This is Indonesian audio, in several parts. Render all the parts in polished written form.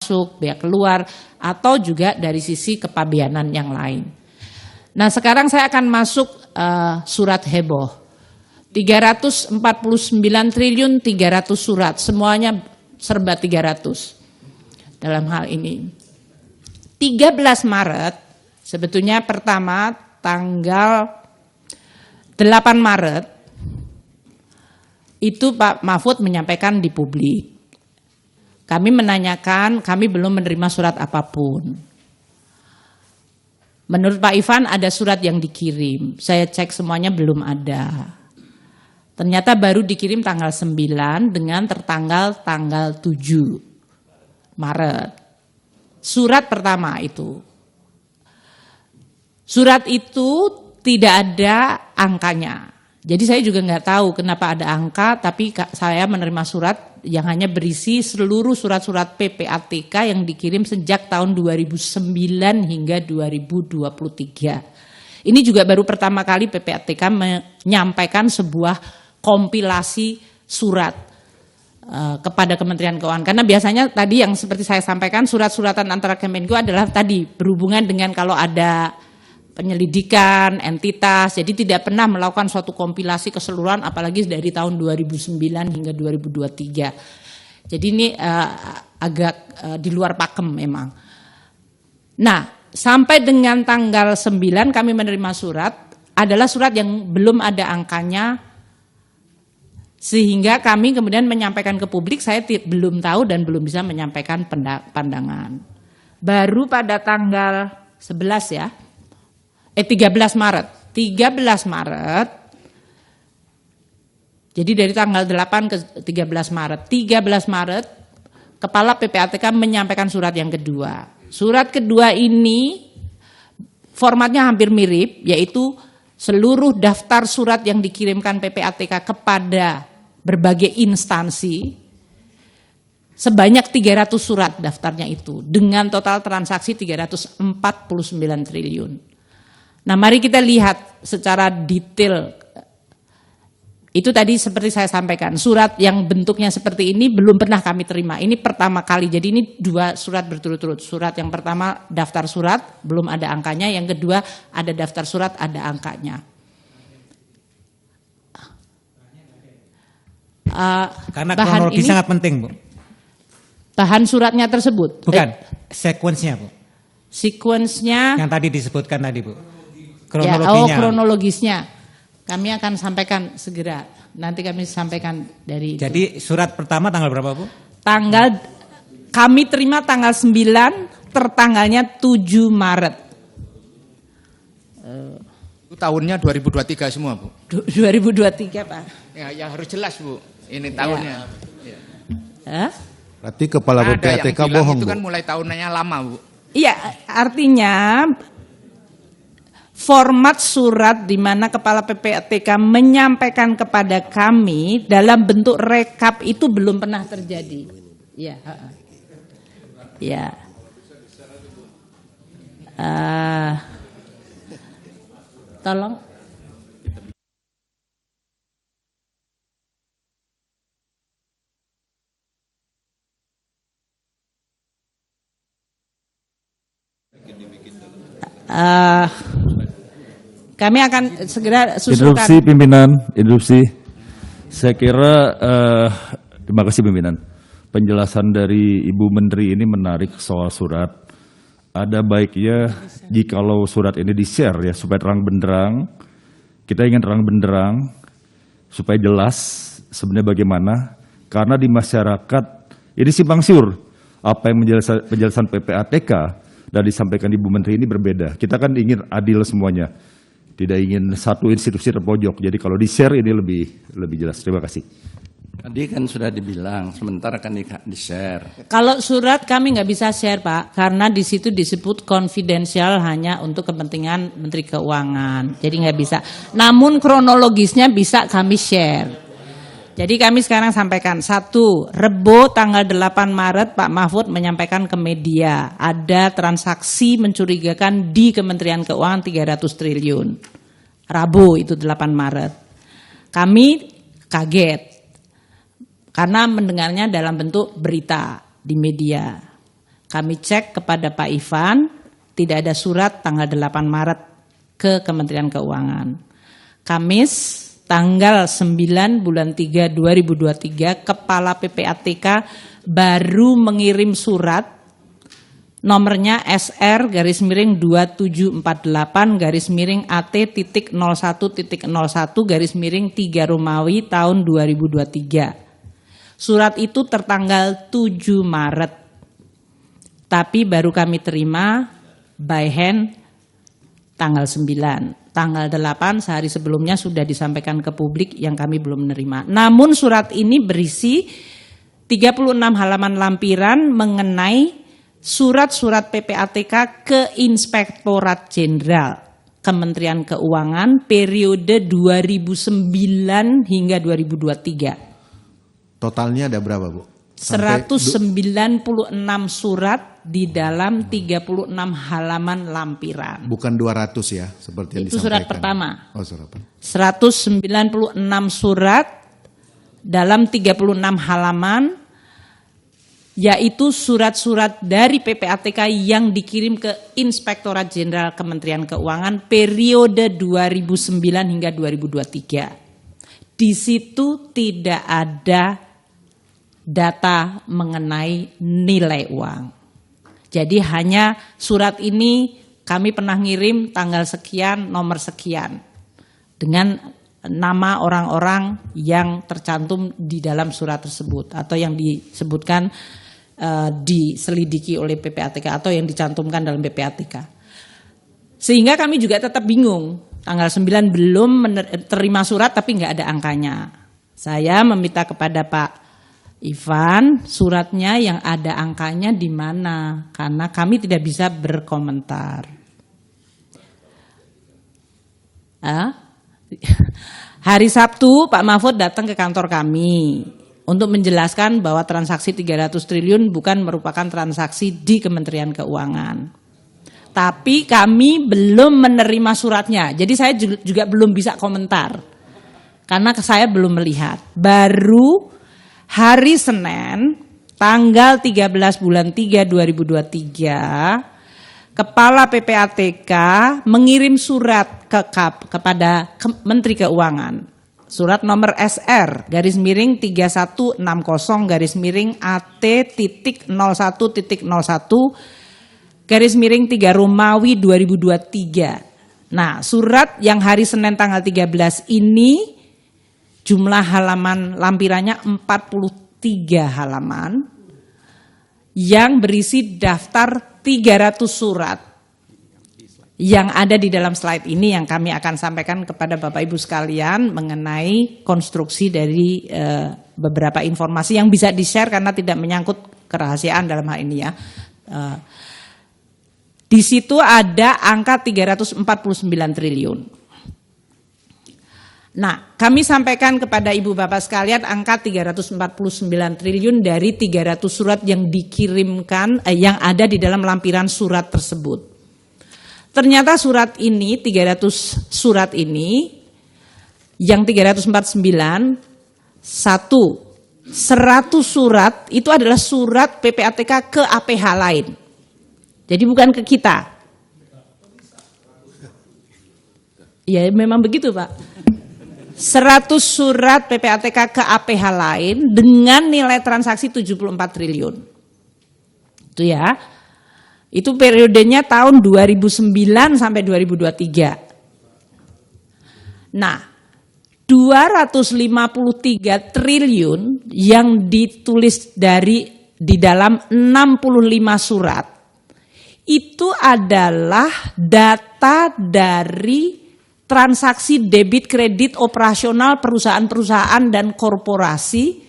masuk, biaya keluar, atau juga dari sisi kepabeanan yang lain. Nah sekarang saya akan masuk surat heboh. 349 triliun 300 surat, semuanya serba 300 dalam hal ini. 13 Maret, sebetulnya pertama tanggal 8 Maret, itu Pak Mahfud menyampaikan di publik. Kami menanyakan, kami belum menerima surat apapun. Menurut Pak Ivan ada surat yang dikirim, saya cek semuanya belum ada. Ternyata baru dikirim tanggal 9 dengan tertanggal tanggal 7 Maret. Surat pertama itu. Surat itu tidak ada angkanya. Jadi saya juga nggak tahu kenapa ada angka, tapi saya menerima surat yang hanya berisi seluruh surat-surat PPATK yang dikirim sejak tahun 2009 hingga 2023. Ini juga baru pertama kali PPATK menyampaikan sebuah kompilasi surat kepada Kementerian Keuangan. Karena biasanya tadi yang seperti saya sampaikan surat-suratan antara Kemenko adalah tadi berhubungan dengan kalau ada penyelidikan, entitas, jadi tidak pernah melakukan suatu kompilasi keseluruhan apalagi dari tahun 2009 hingga 2023. Jadi ini agak di luar pakem memang. Nah, sampai dengan tanggal 9 kami menerima surat, adalah surat yang belum ada angkanya, sehingga kami kemudian menyampaikan ke publik, saya belum tahu dan belum bisa menyampaikan pandangan. Baru pada tanggal 11 ya, 13 Maret. 13 Maret, jadi dari tanggal 8 ke 13 Maret. 13 Maret, Kepala PPATK menyampaikan surat yang kedua. Surat kedua ini formatnya hampir mirip, yaitu seluruh daftar surat yang dikirimkan PPATK kepada berbagai instansi, sebanyak 300 surat daftarnya itu, dengan total transaksi 349 triliun. Nah mari kita lihat secara detail, itu tadi seperti saya sampaikan, surat yang bentuknya seperti ini belum pernah kami terima, ini pertama kali, jadi ini 2 surat berturut-turut. Surat yang pertama daftar surat, belum ada angkanya, yang kedua ada daftar surat, ada angkanya. Karena kronologi sangat penting Bu. Bahan suratnya tersebut? Bukan, sekuensnya Bu. Sekuensnya? Yang tadi disebutkan tadi Bu. Kronologinya. Kronologisnya. Kami akan sampaikan segera. Nanti kami sampaikan dari Jadi surat pertama tanggal berapa Bu? Kami terima tanggal 9, tertanggalnya 7 Maret. Itu tahunnya 2023 semua Bu? 2023 Pak. Ya, yang harus jelas Bu, ini tahunnya. Ya. Berarti Kepala PPATK bohong itu Bu? kan mulai tahunnya lama Bu. Iya, artinya format surat di mana Kepala PPATK menyampaikan kepada kami dalam bentuk rekap itu belum pernah terjadi. Iya. Ya. Tolong. Kami akan segera susulkan. Interupsi pimpinan, interupsi. Saya kira terima kasih pimpinan. Penjelasan dari Ibu Menteri ini menarik soal surat. Ada baiknya jikalau surat ini di-share ya supaya terang benderang. Kita ingin terang benderang supaya jelas sebenarnya bagaimana. Karena di masyarakat ini simpang siur. Apa yang penjelasan PPATK dan disampaikan Ibu Menteri ini berbeda. Kita kan ingin adil semuanya. Tidak ingin satu institusi terpojok. Jadi kalau di-share ini lebih jelas. Terima kasih. Tadi kan sudah dibilang, sementara kan di-share. Kalau surat kami nggak bisa share Pak, karena di situ disebut konfidensial hanya untuk kepentingan Menteri Keuangan. Jadi nggak bisa. Namun kronologisnya bisa kami share. Jadi kami sekarang sampaikan, 1, Rebo tanggal 8 Maret Pak Mahfud menyampaikan ke media, ada transaksi mencurigakan di Kementerian Keuangan 300 triliun. Rabu itu 8 Maret. Kami kaget, karena mendengarnya dalam bentuk berita di media. Kami cek kepada Pak Ivan, tidak ada surat tanggal 8 Maret ke Kementerian Keuangan. Kamis tanggal 9 bulan 3 2023, Kepala PPATK baru mengirim surat nomornya SR-2748-AT.01.01-3 Romawi tahun 2023. Surat itu tertanggal 7 Maret. Tapi baru kami terima by hand tanggal 9. Tanggal 8 sehari sebelumnya sudah disampaikan ke publik yang kami belum menerima. Namun surat ini berisi 36 halaman lampiran mengenai surat-surat PPATK ke Inspektorat Jenderal Kementerian Keuangan periode 2009 hingga 2023. Totalnya ada berapa, Bu? 196 surat di dalam 36 halaman lampiran. Bukan 200 ya, seperti yang Itu disampaikan. surat pertama. Oh, surat pertama. 196 surat dalam 36 halaman, yaitu surat-surat dari PPATK yang dikirim ke Inspektorat Jenderal Kementerian Keuangan periode 2009 hingga 2023. Di situ tidak ada data mengenai nilai uang. Jadi hanya surat ini kami pernah ngirim tanggal sekian, nomor sekian, dengan nama orang-orang yang tercantum di dalam surat tersebut atau yang disebutkan diselidiki oleh PPATK atau yang dicantumkan dalam PPATK. Sehingga kami juga tetap bingung. Tanggal 9 belum terima surat tapi nggak ada angkanya. Saya meminta kepada Pak Ivan suratnya yang ada angkanya di mana, karena kami tidak bisa berkomentar. Hari Sabtu Pak Mahfud datang ke kantor kami untuk menjelaskan bahwa transaksi 300 triliun bukan merupakan transaksi di Kementerian Keuangan. Tapi kami belum menerima suratnya, jadi saya juga belum bisa komentar. Karena saya belum melihat. Baru hari Senin, tanggal 13 bulan 3 2023, Kepala PPATK mengirim surat kepada Menteri Keuangan. Surat nomor SR /3160 AT.01.01/3 Romawi 2023. Nah, surat yang hari Senin tanggal 13 ini jumlah halaman lampirannya 43 halaman yang berisi daftar 300 surat yang ada di dalam slide ini yang kami akan sampaikan kepada Bapak Ibu sekalian mengenai konstruksi dari beberapa informasi yang bisa di-share karena tidak menyangkut kerahasiaan dalam hal ini ya. Di situ ada angka 349 triliun. Nah, kami sampaikan kepada Ibu Bapak sekalian angka 349 triliun dari 300 surat yang dikirimkan, yang ada di dalam lampiran surat tersebut. Ternyata surat ini, 300 surat ini, yang 349, 100 surat itu adalah surat PPATK ke APH lain. Jadi bukan ke kita. Ya memang begitu Pak. 100 surat PPATK ke APH lain dengan nilai transaksi 74 triliun. Itu ya. Itu periodenya tahun 2009 sampai 2023. Nah, 253 triliun yang ditulis di dalam 65 surat itu adalah data dari transaksi debit kredit operasional perusahaan-perusahaan dan korporasi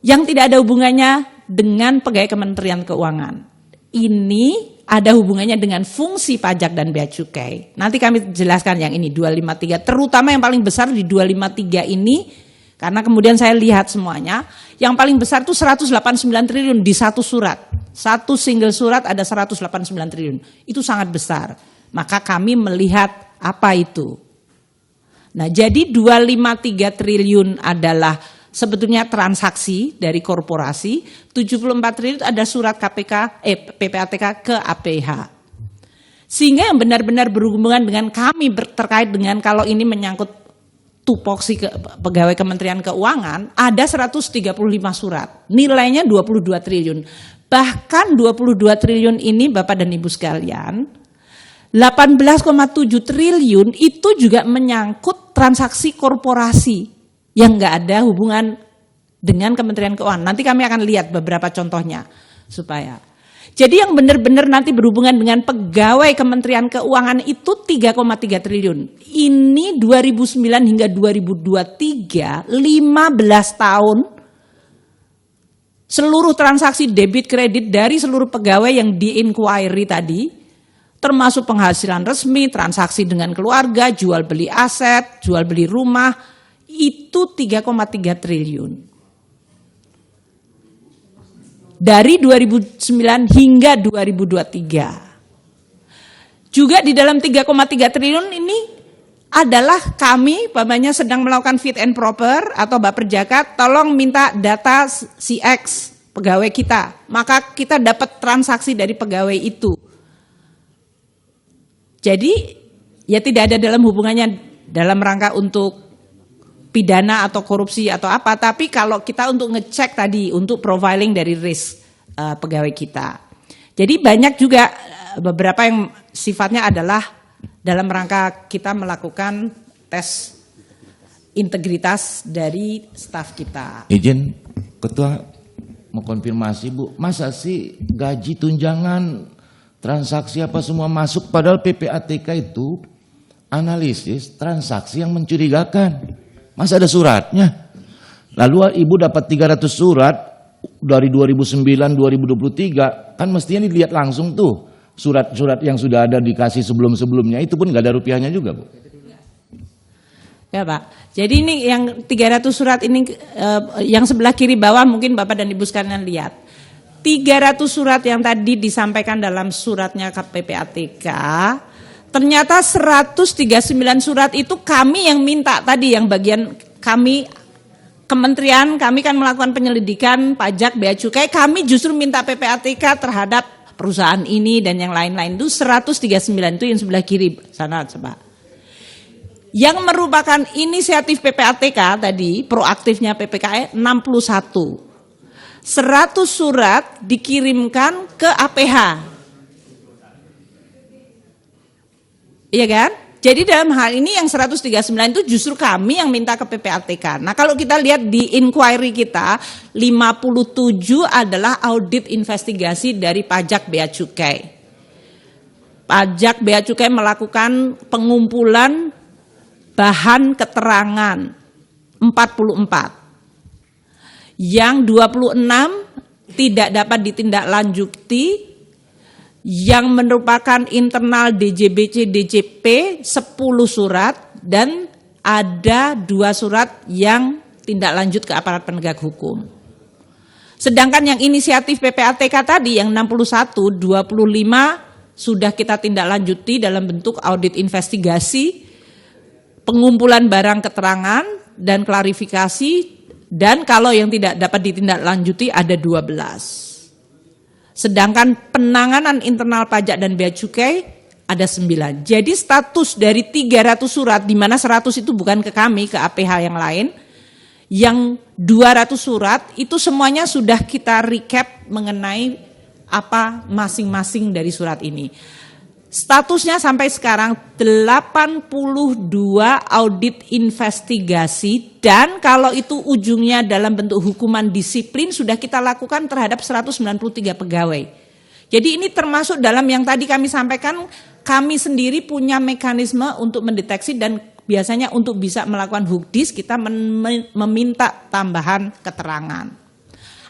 yang tidak ada hubungannya dengan pegawai Kementerian Keuangan. Ini ada hubungannya dengan fungsi pajak dan bea cukai. Nanti kami jelaskan yang ini 253, terutama yang paling besar di 253 ini, karena kemudian saya lihat semuanya, yang paling besar itu 189 triliun di satu surat. Satu single surat ada 189 triliun. Itu sangat besar. Maka kami melihat apa itu. Nah, jadi 253 triliun adalah sebetulnya transaksi dari korporasi, 74 triliun ada surat PPATK ke APH. Sehingga yang benar-benar berhubungan dengan kami terkait dengan kalau ini menyangkut tupoksi pegawai Kementerian Keuangan, ada 135 surat, nilainya 22 triliun. Bahkan 22 triliun ini Bapak dan Ibu sekalian, 18,7 triliun itu juga menyangkut transaksi korporasi yang nggak ada hubungan dengan Kementerian Keuangan. Nanti kami akan lihat beberapa contohnya supaya. Jadi yang benar-benar nanti berhubungan dengan pegawai Kementerian Keuangan itu 3,3 triliun. Ini 2009 hingga 2023, 15 tahun seluruh transaksi debit kredit dari seluruh pegawai yang di-inquiry tadi, termasuk penghasilan resmi, transaksi dengan keluarga, jual beli aset, jual beli rumah, itu 3,3 triliun. Dari 2009 hingga 2023. Juga di dalam 3,3 triliun ini adalah kami, Bapaknya sedang melakukan fit and proper atau Baperjaka, tolong minta data CX pegawai kita. Maka kita dapat transaksi dari pegawai itu. Jadi ya tidak ada dalam hubungannya dalam rangka untuk pidana atau korupsi atau apa, tapi kalau kita untuk ngecek tadi untuk profiling dari risk pegawai kita. Jadi banyak juga beberapa yang sifatnya adalah dalam rangka kita melakukan tes integritas dari staf kita. Izin Ketua mau konfirmasi Bu, masa sih gaji tunjangan transaksi apa semua masuk padahal PPATK itu analisis transaksi yang mencurigakan. Masa ada suratnya? Lalu Ibu dapat 300 surat dari 2009-2023, kan mestinya dilihat langsung tuh. Surat-surat yang sudah ada dikasih sebelum-sebelumnya itu pun nggak ada rupiahnya juga Bu. Ya Pak, jadi ini yang 300 surat ini yang sebelah kiri bawah mungkin Bapak dan Ibu sekalian lihat. 300 surat yang tadi disampaikan dalam suratnya PPATK, ternyata 139 surat itu kami yang minta tadi, yang bagian kami kementerian, kami kan melakukan penyelidikan pajak, bea cukai, kami justru minta PPATK terhadap perusahaan ini dan yang lain-lain itu 139 itu yang sebelah kiri sana coba. Yang merupakan inisiatif PPATK tadi, proaktifnya PPKE 61. 100 surat dikirimkan ke APH. Iya kan? Jadi dalam hal ini yang 139 itu justru kami yang minta ke PPATK. Nah kalau kita lihat di inquiry kita, 57 adalah audit investigasi dari pajak bea cukai. Pajak bea cukai melakukan pengumpulan bahan keterangan 44. Yang 26 tidak dapat ditindaklanjuti, yang merupakan internal DJBC DJP 10 surat dan ada 2 surat yang tindak lanjut ke aparat penegak hukum. Sedangkan yang inisiatif PPATK tadi yang 61, 25 sudah kita tindak lanjuti dalam bentuk audit investigasi, pengumpulan barang keterangan dan klarifikasi, dan kalau yang tidak dapat ditindaklanjuti ada 12. Sedangkan penanganan internal pajak dan bea cukai ada 9. Jadi status dari 300 surat, di mana 100 itu bukan ke kami, ke APH yang lain, yang 200 surat itu semuanya sudah kita recap mengenai apa masing-masing dari surat ini. Statusnya sampai sekarang 82 audit investigasi, dan kalau itu ujungnya dalam bentuk hukuman disiplin sudah kita lakukan terhadap 193 pegawai. Jadi ini termasuk dalam yang tadi kami sampaikan, kami sendiri punya mekanisme untuk mendeteksi dan biasanya untuk bisa melakukan hukdis kita meminta tambahan keterangan.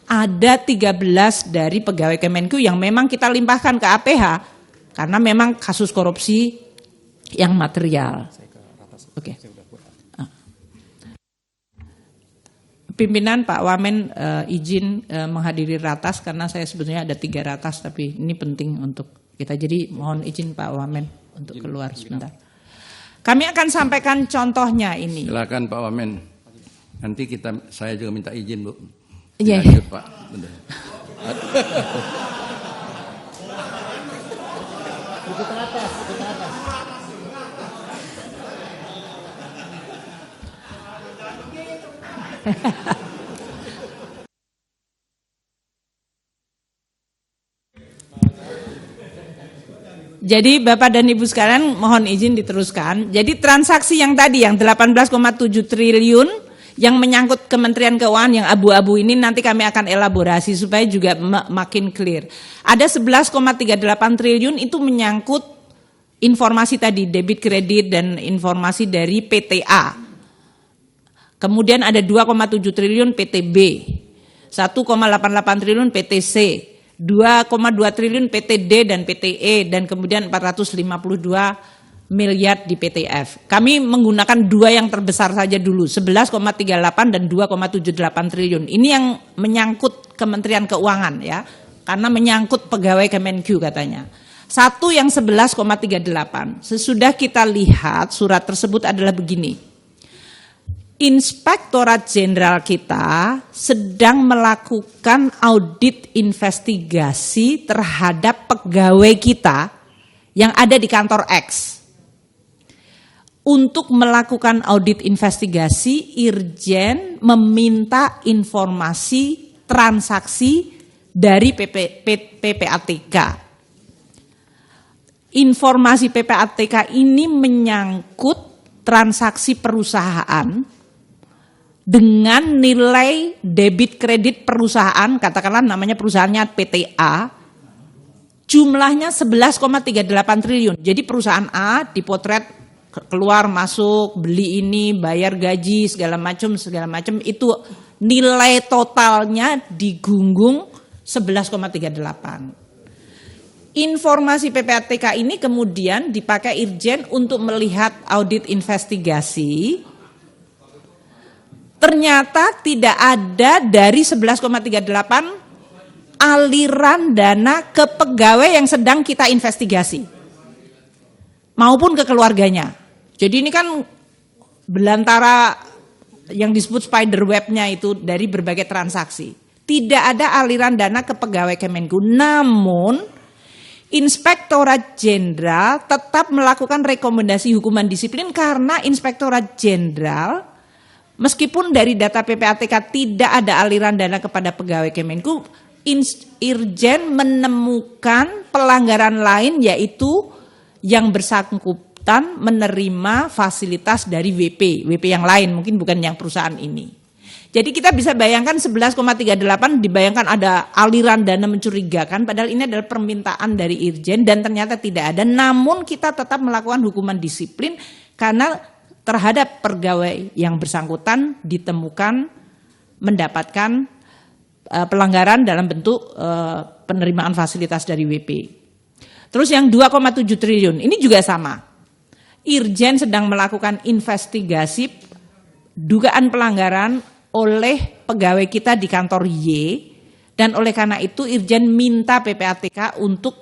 Ada 13 dari pegawai Kemenku yang memang kita limpahkan ke APH karena memang kasus korupsi yang material. Oke. Pimpinan Pak Wamen izin menghadiri ratas karena saya sebetulnya ada 3 ratas, tapi ini penting untuk kita. Jadi mohon izin Pak Wamen untuk keluar sebentar. Kami akan sampaikan contohnya ini. Silakan Pak Wamen. Nanti saya juga minta izin, Bu. Iya. Lanjut, Pak. Benar. Jadi Bapak dan Ibu sekalian mohon izin diteruskan. Jadi transaksi yang tadi yang 18,7 triliun yang menyangkut Kementerian Keuangan yang abu-abu ini nanti kami akan elaborasi supaya juga makin clear. Ada 11,38 triliun itu menyangkut informasi tadi debit kredit dan informasi dari PTA. Kemudian ada 2,7 triliun PTB, 1,88 triliun PTC, 2,2 triliun PTD dan PTE, dan kemudian 452 miliar di PTF. Kami menggunakan dua yang terbesar saja dulu, 11,38 dan 2,78 triliun. Ini yang menyangkut Kementerian Keuangan ya, karena menyangkut pegawai Kemenku katanya. Satu yang 11,38. Sesudah kita lihat surat tersebut adalah begini. Inspektorat Jenderal kita sedang melakukan audit investigasi terhadap pegawai kita yang ada di kantor X. Untuk melakukan audit investigasi, Irjen meminta informasi transaksi dari PPATK. Informasi PPATK ini menyangkut transaksi perusahaan dengan nilai debit kredit perusahaan, katakanlah namanya perusahaannya PTA, jumlahnya 11,38 triliun. Jadi perusahaan A dipotret keluar masuk, beli ini, bayar gaji, segala macam, itu nilai totalnya digunggung 11,38. Informasi PPATK ini kemudian dipakai Irjen untuk melihat audit investigasi. Ternyata tidak ada dari 11,38 aliran dana ke pegawai yang sedang kita investigasi maupun ke keluarganya. Jadi ini kan belantara yang disebut spider web-nya itu dari berbagai transaksi. Tidak ada aliran dana ke pegawai Kemenku. Namun Inspektorat Jenderal tetap melakukan rekomendasi hukuman disiplin karena Inspektorat Jenderal meskipun dari data PPATK tidak ada aliran dana kepada pegawai Kemenku, Irjen menemukan pelanggaran lain yaitu yang bersangkutan menerima fasilitas dari WP yang lain, mungkin bukan yang perusahaan ini. Jadi kita bisa bayangkan 11,38 dibayangkan ada aliran dana mencurigakan, padahal ini adalah permintaan dari Irjen dan ternyata tidak ada. Namun kita tetap melakukan hukuman disiplin karena terhadap pegawai yang bersangkutan ditemukan mendapatkan pelanggaran dalam bentuk penerimaan fasilitas dari WP. Terus yang 2,7 triliun ini juga sama. Irjen sedang melakukan investigasi dugaan pelanggaran oleh pegawai kita di kantor Y, dan oleh karena itu Irjen minta PPATK untuk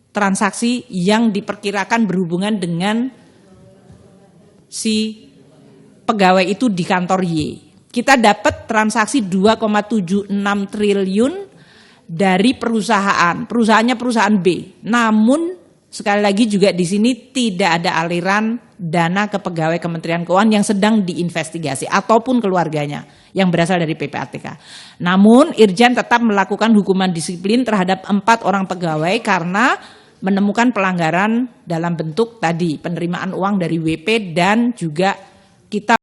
transaksi yang diperkirakan berhubungan dengan si pegawai itu di kantor Y. Kita dapat transaksi 2,76 triliun dari perusahaannya perusahaan B. Namun sekali lagi juga di sini tidak ada aliran dana ke pegawai Kementerian Keuangan yang sedang diinvestigasi ataupun keluarganya yang berasal dari PPATK. Namun Irjen tetap melakukan hukuman disiplin terhadap 4 orang pegawai karena menemukan pelanggaran dalam bentuk tadi penerimaan uang dari WP dan juga kita